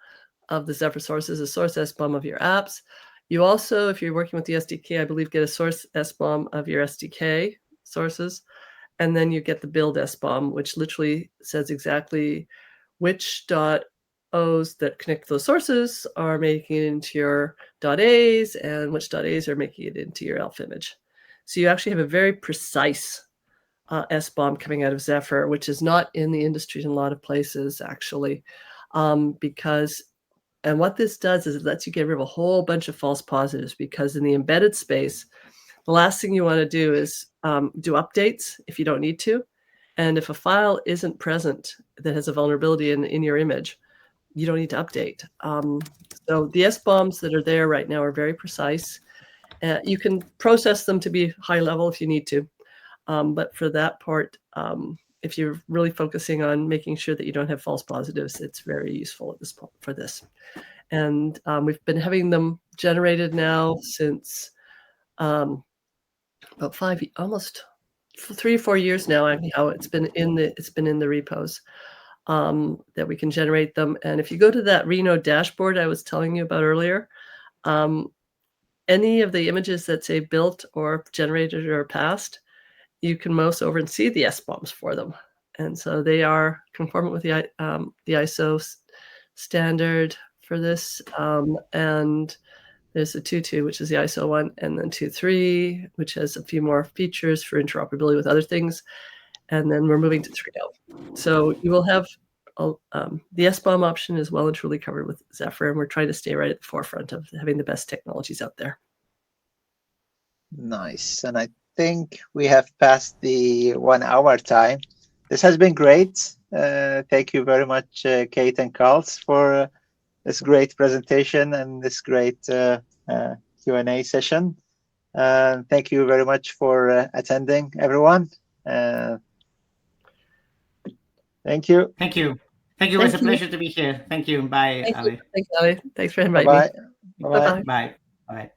of the Zephyr sources, a source SBOM of your apps. You also, if you're working with the SDK, I believe, get a source SBOM of your SDK sources. And then you get the build SBOM, which literally says exactly which .os that connect those sources are making it into your .as and which .as are making it into your ELF image. So you actually have a very precise SBOM coming out of Zephyr, which is not in the industry in a lot of places, actually. And what this does is it lets you get rid of a whole bunch of false positives, because in the embedded space, the last thing you want to do is do updates if you don't need to. And if a file isn't present that has a vulnerability in your image, you don't need to update. So the SBOMs that are there right now are very precise. You can process them to be high level if you need to. But for that part, if you're really focusing on making sure that you don't have false positives, it's very useful at this point for this. And we've been having them generated now since about almost 3 or 4 years now. Anyhow, it's been in the repos that we can generate them. And if you go to that Reno dashboard I was telling you about earlier, any of the images that say built or generated or passed, you can mouse over and see the SBOMs for them. And so they are conformant with the ISO standard for this. And there's a 2.2, which is the ISO one, and then 2.3, which has a few more features for interoperability with other things. And then we're moving to 3.0. So you will have the SBOM option is well and truly covered with Zephyr, and we're trying to stay right at the forefront of having the best technologies out there. Nice. And I think we have passed the 1 hour time. This has been great. Thank you very much, Kate and Carls, for this great presentation and this great Q&A session. Thank you very much for attending, everyone. Thank you. Thank you. Thank you. It was a pleasure to be here. Thank you. Bye, Ali. Thanks, Ali. Thanks for inviting me. Bye-bye. Bye. Bye.